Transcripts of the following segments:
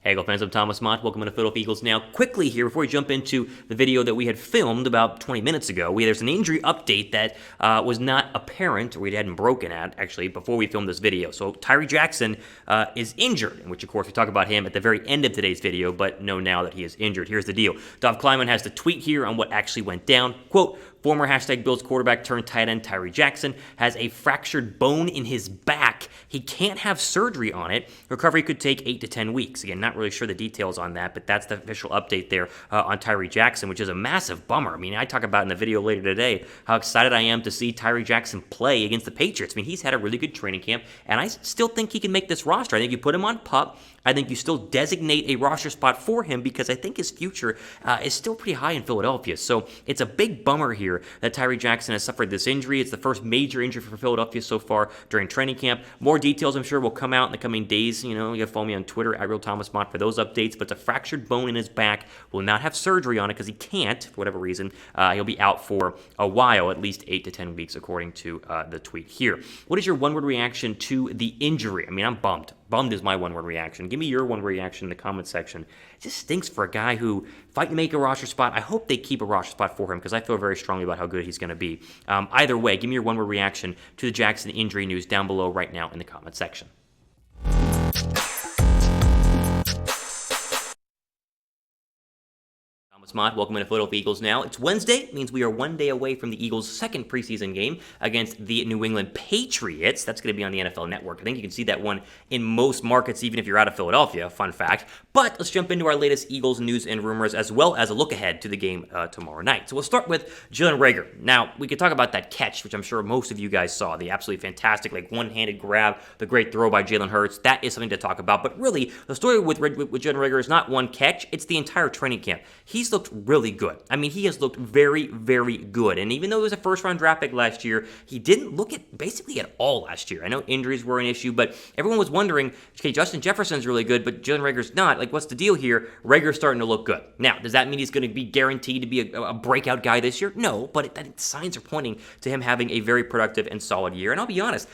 Hey, Eagle fans, I'm Thomas Mott. Welcome to Philadelphia Eagles Now. Quickly here, before we jump into the video that we had filmed about 20 minutes ago, there's an injury update that was not apparent, or we hadn't broken at, actually, before we filmed this video. So Tyree Jackson is injured, in which, of course, we talk about him at the very end of today's video, but know now that he is injured. Here's the deal. Dov Kleiman has the tweet here on what actually went down. Quote, former #Bills quarterback turned tight end Tyree Jackson has a fractured bone in his back. He can't have surgery on it. Recovery could take 8 to 10 weeks. Again, not really sure the details on that, but that's the official update there on Tyree Jackson, which is a massive bummer. I mean, I talk about in the video later today how excited I am to see Tyree Jackson play against the Patriots. I mean, he's had a really good training camp, and I still think he can make this roster. I think you put him on PUP. I think you still designate a roster spot for him because I think his future is still pretty high in Philadelphia. So it's a big bummer here that Tyree Jackson has suffered this injury. It's the first major injury for Philadelphia so far during training camp. More details, I'm sure, will come out in the coming days. You know, you can follow me on Twitter at @RealThomasMott for those updates. But it's a fractured bone in his back. Will not have surgery on it because he can't, for whatever reason. He'll be out for a while, at least 8 to 10 weeks, according to the tweet here. What is your one-word reaction to the injury? I mean, I'm bummed. Bummed is my one-word reaction. Give me your one-word reaction in the comment section. It just stinks for a guy who fighting to make a roster spot. I hope they keep a roster spot for him because I feel very strongly about how good he's going to be. Either way, give me your one-word reaction to the Jackson injury news down below right now in the comment section. Thomas Mott, welcome to Philadelphia Eagles Now. It's Wednesday, it means we are one day away from the Eagles' second preseason game against the New England Patriots. That's going to be on the NFL Network. I think you can see that one in most markets, even if you're out of Philadelphia. Fun fact. But let's jump into our latest Eagles news and rumors, as well as a look ahead to the game tomorrow night. So we'll start with Jalen Reagor. Now, we could talk about that catch, which I'm sure most of you guys saw. The absolutely fantastic, one-handed grab, the great throw by Jalen Hurts. That is something to talk about. But really, the story with Jalen Reagor is not one catch. It's the entire training camp. He's looked really good. I mean, he has looked very, very good. And even though he was a first-round draft pick last year, he didn't look at basically at all last year. I know injuries were an issue, but everyone was wondering, okay, Justin Jefferson's really good, but Jalen Reagor's not. Like, what's the deal here? Reagor's starting to look good. Now, does that mean he's going to be guaranteed to be a breakout guy this year? No, but signs are pointing to him having a very productive and solid year. And I'll be honest,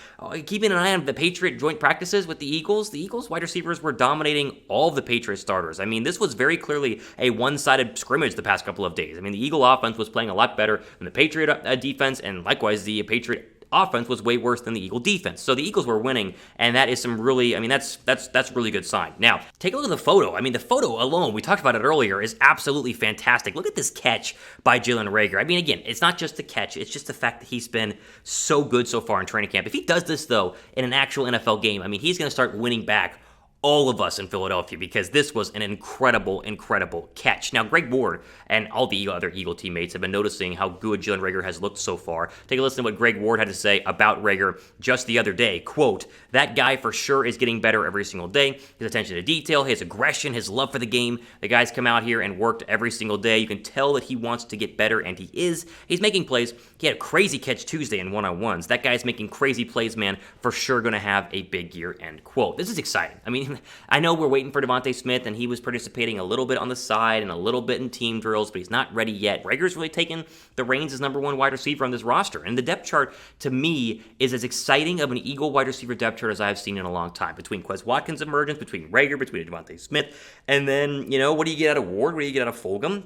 keeping an eye on the Patriot joint practices with the Eagles wide receivers were dominating all of the Patriot starters. I mean, this was very clearly a one-sided scrimmage the past couple of days. I mean, the Eagle offense was playing a lot better than the Patriot defense, and likewise, the Patriot offense was way worse than the Eagle defense. So the Eagles were winning, and that is some really, I mean, that's a really good sign. Now, take a look at the photo. I mean, the photo alone, we talked about it earlier, is absolutely fantastic. Look at this catch by Jalen Reagor. I mean, again, it's not just the catch, it's just the fact that he's been so good so far in training camp. If he does this, though, in an actual NFL game, I mean, he's going to start winning back all of us in Philadelphia because this was an incredible, incredible catch. Now, Greg Ward and all the other Eagle teammates have been noticing how good Jalen Reagor has looked so far. Take a listen to what Greg Ward had to say about Reagor just the other day. Quote, that guy for sure is getting better every single day. His attention to detail, his aggression, his love for the game. The guy's come out here and worked every single day. You can tell that he wants to get better, and he is. He's making plays. He had a crazy catch Tuesday in one-on-ones. That guy's making crazy plays, man. For sure going to have a big year, end quote. This is exciting. I mean, I know we're waiting for Devontae Smith, and he was participating a little bit on the side and a little bit in team drills, but he's not ready yet. Reagor's really taken the reins as number one wide receiver on this roster, and the depth chart, to me, is as exciting of an Eagle wide receiver depth chart as I have seen in a long time. Between Quez Watkins' emergence, between Reagor, between Devontae Smith, and then, what do you get out of Ward? What do you get out of Fulgham?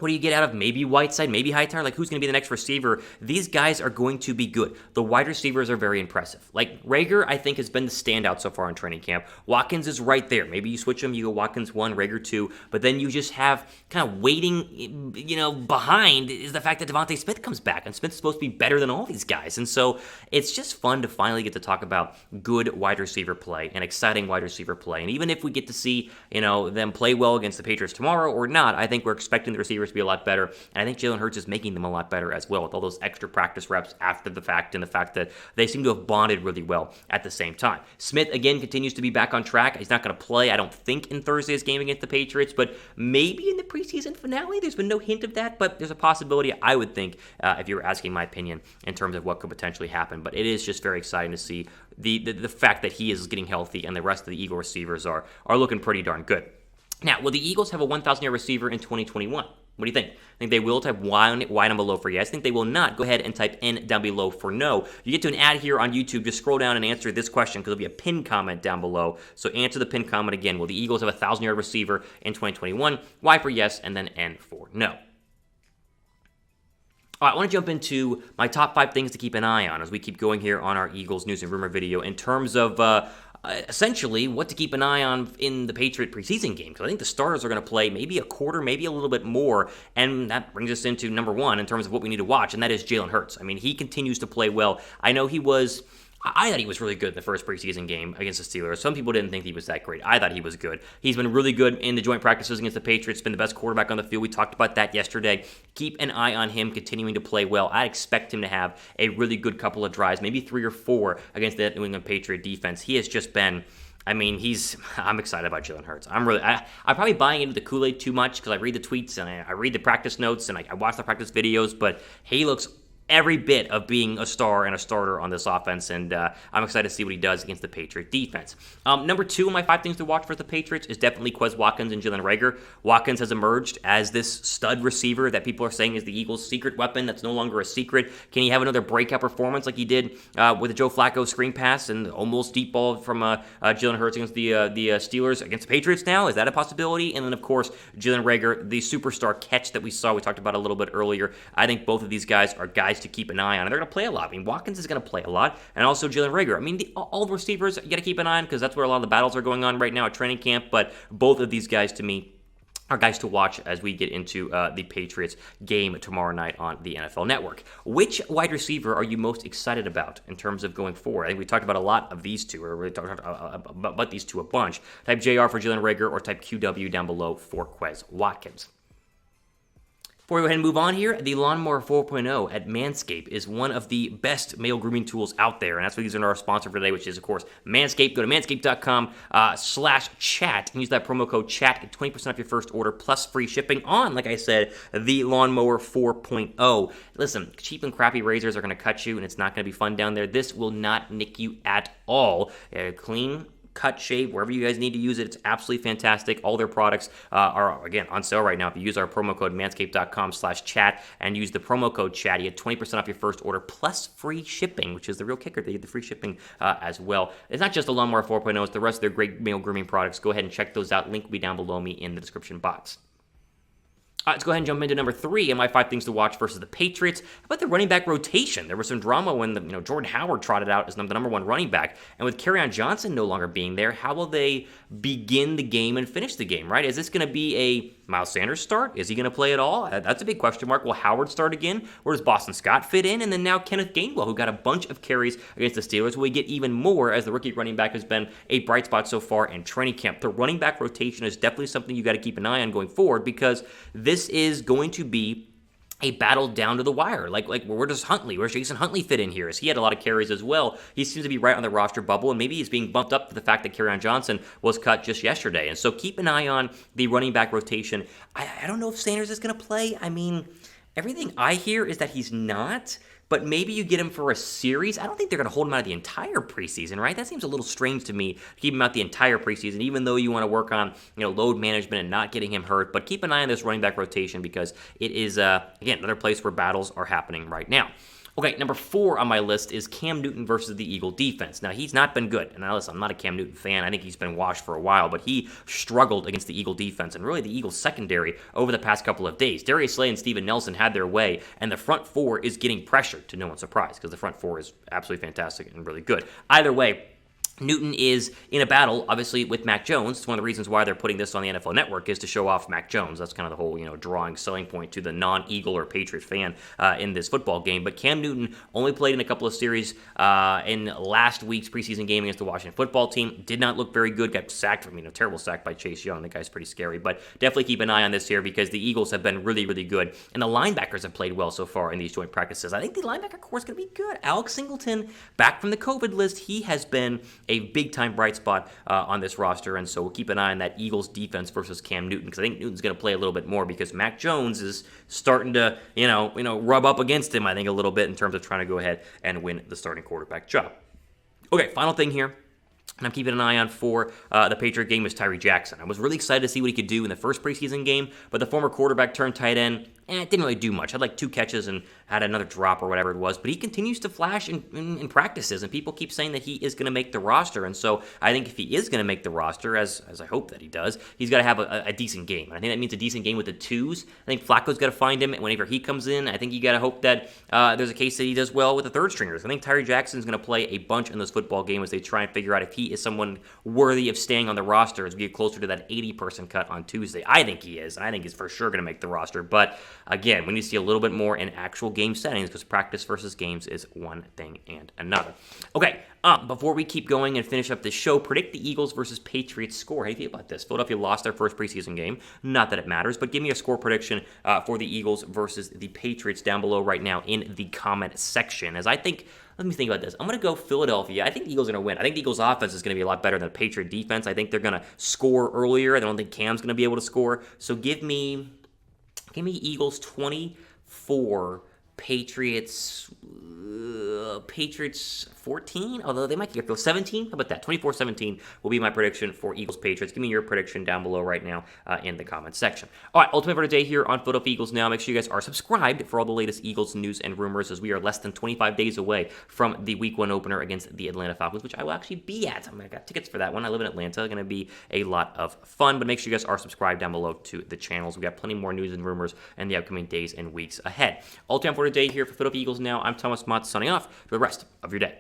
What do you get out of maybe Whiteside, maybe Hightower? Like, who's going to be the next receiver? These guys are going to be good. The wide receivers are very impressive. Like, Reagor, I think, has been the standout so far in training camp. Watkins is right there. Maybe you switch them, you go Watkins 1, Reagor 2, but then you just have kind of waiting, behind is the fact that Devontae Smith comes back, and Smith's supposed to be better than all these guys. And so it's just fun to finally get to talk about good wide receiver play and exciting wide receiver play. And even if we get to see, them play well against the Patriots tomorrow or not, I think we're expecting the receivers to be a lot better, and I think Jalen Hurts is making them a lot better as well with all those extra practice reps after the fact and the fact that they seem to have bonded really well at the same time. Smith, again, continues to be back on track. He's not going to play, I don't think, in Thursday's game against the Patriots, but maybe in the preseason finale. There's been no hint of that, but there's a possibility, I would think, if you were asking my opinion in terms of what could potentially happen. But it is just very exciting to see the fact that he is getting healthy and the rest of the Eagle receivers are looking pretty darn good. Now, will the Eagles have a 1,000-yard receiver in 2021? What do you think? Think they will? Type Y down below for yes. Think they will not? Go ahead and type N down below for no. You get to an ad here on YouTube. Just scroll down and answer this question because there'll be a pinned comment down below. So answer the pinned comment again. Will the Eagles have a 1,000-yard receiver in 2021? Y for yes, and then N for no. All right, I want to jump into my top 5 things to keep an eye on as we keep going here on our Eagles news and rumor video in terms of essentially what to keep an eye on in the Patriot preseason game, because I think the starters are going to play maybe a quarter, maybe a little bit more, and that brings us into number 1 in terms of what we need to watch, and that is Jalen Hurts. I mean, he continues to play well. I know I thought he was really good in the first preseason game against the Steelers. Some people didn't think he was that great. I thought he was good. He's been really good in the joint practices against the Patriots, been the best quarterback on the field. We talked about that yesterday. Keep an eye on him continuing to play well. I expect him to have a really good couple of drives, maybe 3 or 4 against that New England Patriot defense. He has just been... I'm excited about Jalen Hurts. I'm probably buying into the Kool-Aid too much because I read the tweets and I read the practice notes and I watch the practice videos, but he looks every bit of being a star and a starter on this offense, and I'm excited to see what he does against the Patriot defense. Number 2 of my 5 things to watch for the Patriots is definitely Quez, Watkins, and Jalen Reagor. Watkins has emerged as this stud receiver that people are saying is the Eagles' secret weapon that's no longer a secret. Can he have another breakout performance like he did with the Joe Flacco screen pass and almost deep ball from Jalen Hurts against the Steelers against the Patriots now? Is that a possibility? And then, of course, Jalen Reagor, the superstar catch that we talked about a little bit earlier. I think both of these guys are guys to keep an eye on, and they're going to play a lot. I mean, Watkins is going to play a lot, and also Jalen Reagor. I mean, all the receivers, you got to keep an eye on because that's where a lot of the battles are going on right now at training camp, but both of these guys, to me, are guys to watch as we get into the Patriots game tomorrow night on the NFL Network. Which wide receiver are you most excited about in terms of going forward? I think we talked about a lot of these two, or we talked about these two a bunch. Type JR for Jalen Reagor or type QW down below for Quez Watkins. Before we go ahead and move on here, the Lawnmower 4.0 at Manscape is one of the best male grooming tools out there, and that's what these are our sponsor for today, which is, of course, Manscaped. Go to manscaped.com/chat and use that promo code CHAT, get 20% off your first order plus free shipping on, like I said, the Lawnmower 4.0. Listen, cheap and crappy razors are going to cut you, and it's not going to be fun down there. This will not nick you at all. Clean, cut, shave, wherever you guys need to use it. It's absolutely fantastic. All their products are, again, on sale right now. If you use our promo code manscaped.com/chat and use the promo code CHAT, you get 20% off your first order plus free shipping, which is the real kicker. They get the free shipping as well. It's not just the Lawnmower 4.0, it's the rest of their great male grooming products. Go ahead and check those out. Link will be down below me in the description box. All right, let's go ahead and jump into number 3 and my 5 things to watch versus the Patriots. How about the running back rotation? There was some drama when Jordan Howard trotted out as the number 1 running back, and with Kerryon Johnson no longer being there, how will they begin the game and finish the game? Right? Is this going to be a Miles Sanders start? Is he going to play at all? That's a big question mark. Will Howard start again? Where does Boston Scott fit in? And then now Kenneth Gainwell, who got a bunch of carries against the Steelers, will he get even more as the rookie running back has been a bright spot so far in training camp? The running back rotation is definitely something you got to keep an eye on going forward because this is going to be a battle down to the wire. Like where does Jason Huntley fit in here? As he had a lot of carries as well. He seems to be right on the roster bubble, and maybe he's being bumped up to the fact that Kerryon Johnson was cut just yesterday. And so keep an eye on the running back rotation. I don't know if Sanders is going to play. I mean, everything I hear is that he's not, but maybe you get him for a series. I don't think they're going to hold him out of the entire preseason, right? That seems a little strange to me to keep him out the entire preseason, even though you want to work on load management and not getting him hurt. But keep an eye on this running back rotation because it is, again, another place where battles are happening right now. Okay, number 4 on my list is Cam Newton versus the Eagle defense. Now, he's not been good. And now, listen, I'm not a Cam Newton fan. I think he's been washed for a while, but he struggled against the Eagle defense and really the Eagles secondary over the past couple of days. Darius Slay and Steven Nelson had their way, and the front 4 is getting pressured, to no one's surprise, because the front 4 is absolutely fantastic and really good. Either way, Newton is in a battle, obviously, with Mac Jones. It's one of the reasons why they're putting this on the NFL Network is to show off Mac Jones. That's kind of the whole, drawing selling point to the non-Eagle or Patriot fan in this football game. But Cam Newton only played in a couple of series in last week's preseason game against the Washington football team. Did not look very good. Got sacked, terrible sack by Chase Young. The guy's pretty scary. But definitely keep an eye on this here because the Eagles have been really, really good. And the linebackers have played well so far in these joint practices. I think the linebacker core is going to be good. Alex Singleton, back from the COVID list, he has been a big-time bright spot on this roster, and so we'll keep an eye on that Eagles defense versus Cam Newton, because I think Newton's going to play a little bit more because Mac Jones is starting to, rub up against him, I think, a little bit in terms of trying to go ahead and win the starting quarterback job. Okay, final thing here. and I'm keeping an eye on for the Patriot game is Tyree Jackson. I was really excited to see what he could do in the first preseason game, but the former quarterback turned tight end, didn't really do much. Had like 2 catches and had another drop or whatever it was, but he continues to flash in practices, and people keep saying that he is going to make the roster. And so I think if he is going to make the roster, as I hope that he does, he's got to have a decent game. And I think that means a decent game with the 2s. I think Flacco's got to find him whenever he comes in. I think you got to hope that there's a case that he does well with the 3rd stringers. I think Tyree Jackson's going to play a bunch in this football game as they try and figure out if he is someone worthy of staying on the roster as we get closer to that 80-person cut on Tuesday. I think he is, and I think he's for sure going to make the roster. But again, we need to see a little bit more in actual game settings because practice versus games is one thing and another. Okay, before we keep going and finish up this show, predict the Eagles versus Patriots score. How do you feel about this? Philadelphia lost their first preseason game. Not that it matters, but give me a score prediction for the Eagles versus the Patriots down below right now in the comment section. As I think, let me think about this. I'm going to go Philadelphia. I think the Eagles are going to win. I think the Eagles offense is going to be a lot better than the Patriot defense. I think they're going to score earlier. I don't think Cam's going to be able to score. So give me Eagles 24, Patriots 14, although they might get 17. How about that? 24-17 will be my prediction for Eagles Patriots. Give me your prediction down below right now in the comments section. All right, ultimate for today here on Philadelphia Eagles Now. Make sure you guys are subscribed for all the latest Eagles news and rumors as we are less than 25 days away from the Week 1 opener against the Atlanta Falcons, which I will actually be at. I got tickets for that one. I live in Atlanta. It's going to be a lot of fun, but make sure you guys are subscribed down below to the channels. We got plenty more news and rumors in the upcoming days and weeks ahead. All time for today here for Philadelphia Eagles Now. I'm Thomas Mott signing off for the rest of your day.